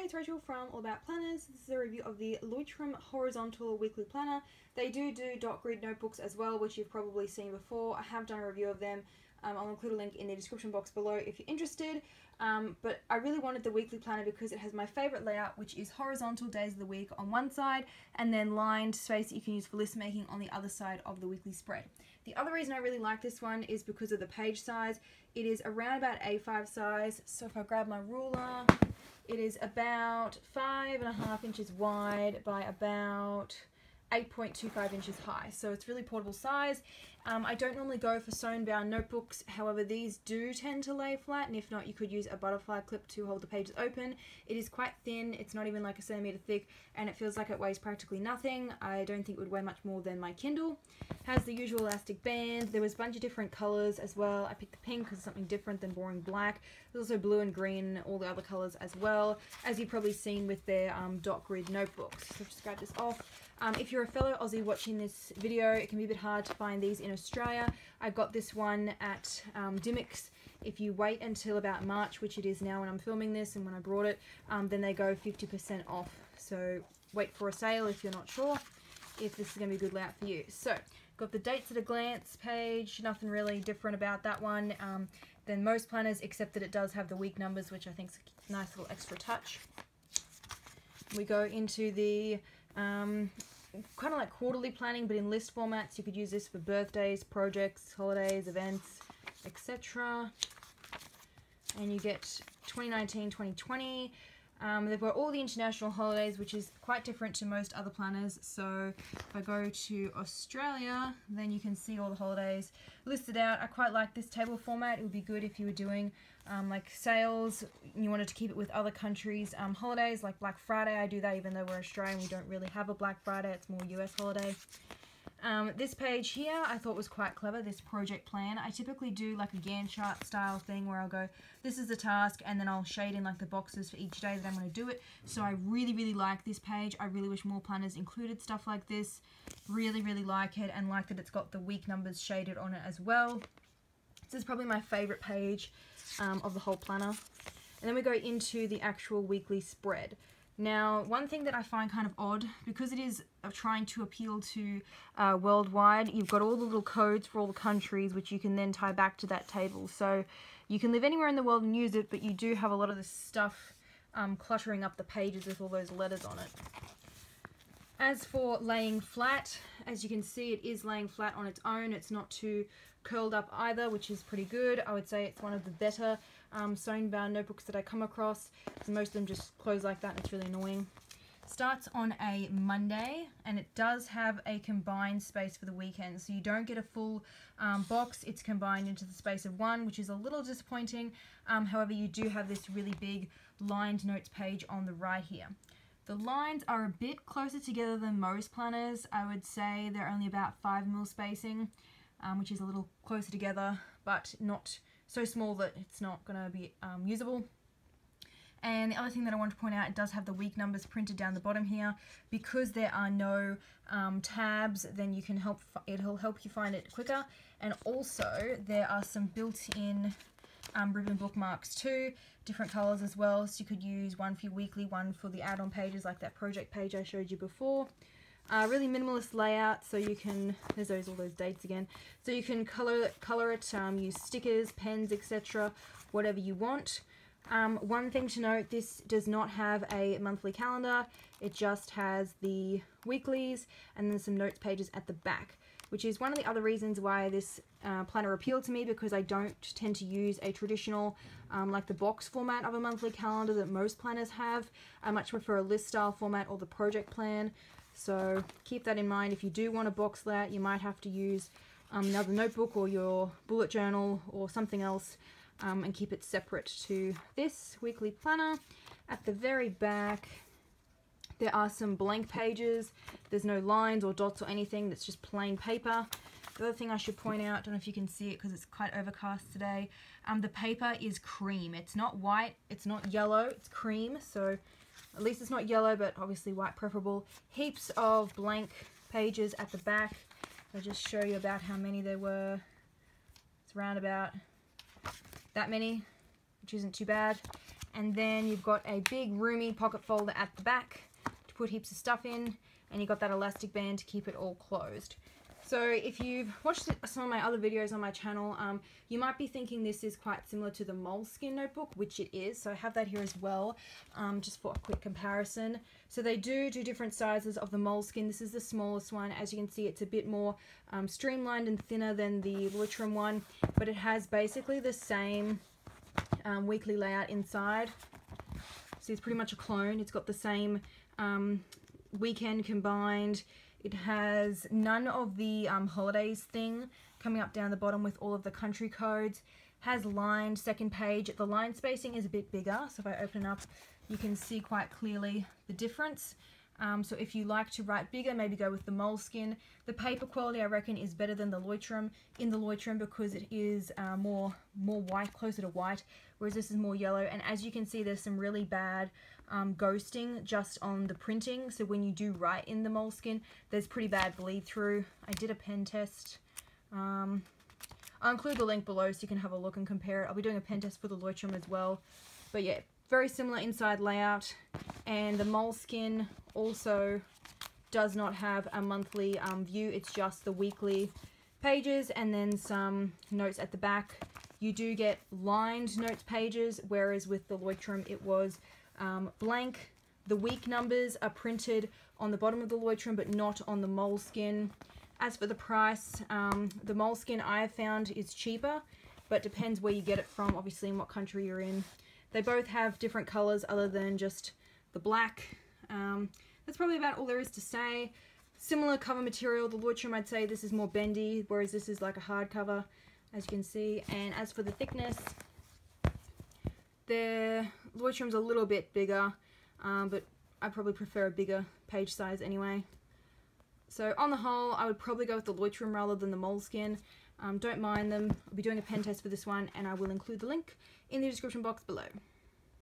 it's Rachel from All About Planners. This is a review of the Leuchtturm Horizontal Weekly Planner. They do dot grid notebooks as well, which you've probably seen before. I have done a review of them. I'll include a link in the description box below if you're interested. But I really wanted the weekly planner because it has my favourite layout, which is horizontal days of the week on one side and then lined space that you can use for list making on the other side of the weekly spread. The other reason I really like this one is because of the page size. It is around about A5 size, so if I grab my ruler, it is about 5.5 inches wide by about 8.25 inches high, so it's really portable size. I don't normally go for sewn bound notebooks, however these do tend to lay flat, and if not you could use a butterfly clip to hold the pages open. It is quite thin, it's not even like a centimetre thick, and it feels like it weighs practically nothing. I don't think it would weigh much more than my Kindle. Has the usual elastic band. There was a bunch of different colours as well. I picked the pink because it's something different than boring black. There's also blue and green, all the other colours as well, as you've probably seen with their dot grid notebooks. So just grab this off. If you're a fellow Aussie watching this video, it can be a bit hard to find these in Australia. I got this one at Dimmicks. If you wait until about March, which it is now when I'm filming this and when I brought it, then they go 50% off. So wait for a sale if you're not sure if this is going to be a good layout for you. So got the dates at a glance page, nothing really different about that one than most planners, except that it does have the week numbers, which I think is a nice little extra touch. We go into the kind of like quarterly planning, but in list formats. You could use this for birthdays, projects, holidays, events, etc. And you get 2019, 2020. They've got all the international holidays, which is quite different to most other planners. So if I go to Australia, then you can see all the holidays listed out. I quite like this table format. It would be good if you were doing like sales and you wanted to keep it with other countries' holidays, like Black Friday. I do that even though we're Australian. We don't really have a Black Friday. It's more US holiday. This page here I thought was quite clever, this project plan. I typically do like a Gantt chart style thing where I'll go, this is the task, and then I'll shade in like the boxes for each day that I'm going to do it. So I really like this page. I really wish more planners included stuff like this. Really like it, and like that it's got the week numbers shaded on it as well. This is probably my favorite page of the whole planner. And then we go into the actual weekly spread. Now, one thing that I find kind of odd, because it is trying to appeal to worldwide, you've got all the little codes for all the countries, which you can then tie back to that table. So you can live anywhere in the world and use it, but you do have a lot of this stuff cluttering up the pages with all those letters on it. As for laying flat, as you can see, it is laying flat on its own. It's not too curled up either, which is pretty good. I would say it's one of the better sewn bound notebooks that I come across. So most of them just close like that and it's really annoying. Starts on a Monday, and it does have a combined space for the weekend, so you don't get a full box. It's combined into the space of one, which is a little disappointing. However, you do have this really big lined notes page on the right here. The lines are a bit closer together than most planners. I would say they're only about 5mm spacing, which is a little closer together, but not so small that it's not going to be usable. And the other thing that I want to point out, it does have the week numbers printed down the bottom here. Because there are no tabs, then you can it'll help you find it quicker. And also there are some built-in ribbon bookmarks too, different colors as well, so you could use one for your weekly, one for the add-on pages like that project page I showed you before. Really minimalist layout, so you can, there's all those dates again, so you can color it, use stickers, pens, etc., whatever you want. One thing to note, this does not have a monthly calendar. It just has the weeklies and then some notes pages at the back, which is one of the other reasons why this planner appealed to me, because I don't tend to use a traditional like the box format of a monthly calendar that most planners have. I much prefer a list style format or the project plan, so keep that in mind. If you do want a box layout, you might have to use another notebook or your bullet journal or something else, and keep it separate to this weekly planner. At the very back there are some blank pages. There's no lines or dots or anything, that's just plain paper. The other thing I should point out, I don't know if you can see it because it's quite overcast today, the paper is cream. It's not white, it's not yellow, it's cream, so at least it's not yellow, but obviously white preferable. Heaps of blank pages at the back. I'll just show you about how many there were. It's around about that many, which isn't too bad. And then you've got a big roomy pocket folder at the back to put heaps of stuff in, and you've got that elastic band to keep it all closed. So if you've watched some of my other videos on my channel, you might be thinking this is quite similar to the Moleskine notebook, which it is. So I have that here as well, just for a quick comparison. So they do different sizes of the Moleskine. This is the smallest one. As you can see, it's a bit more streamlined and thinner than the Leuchtturm one, but it has basically the same weekly layout inside. So it's pretty much a clone. It's got the same weekend combined. It has none of the holidays thing coming up down the bottom with all of the country codes. Has lined second page. The line spacing is a bit bigger, so if I open up, you can see quite clearly the difference. So if you like to write bigger, maybe go with the Moleskine. The paper quality, I reckon, is better than the Leuchtturm in the Leuchtturm because it is more white, closer to white, whereas this is more yellow. And as you can see, there's some really bad ghosting just on the printing. So when you do write in the Moleskine, there's pretty bad bleed through. I did a pen test. I'll include the link below so you can have a look and compare it. I'll be doing a pen test for the Leuchtturm as well. But yeah, very similar inside layout. And the Moleskine also does not have a monthly view. It's just the weekly pages and then some notes at the back. You do get lined notes pages, whereas with the Leuchtturm it was blank. The week numbers are printed on the bottom of the Leuchtturm but not on the Moleskine. As for the price, the Moleskine I have found is cheaper, but depends where you get it from, obviously, and what country you're in. They both have different colors other than just the black. That's probably about all there is to say. Similar cover material. The Leuchtturm, I'd say this is more bendy, whereas this is like a hardcover, as you can see. And as for the thickness, the Leuchtturm's a little bit bigger, but I probably prefer a bigger page size anyway. So on the whole, I would probably go with the Leuchtturm rather than the Moleskine. Don't mind them. I'll be doing a pen test for this one, and I will include the link in the description box below.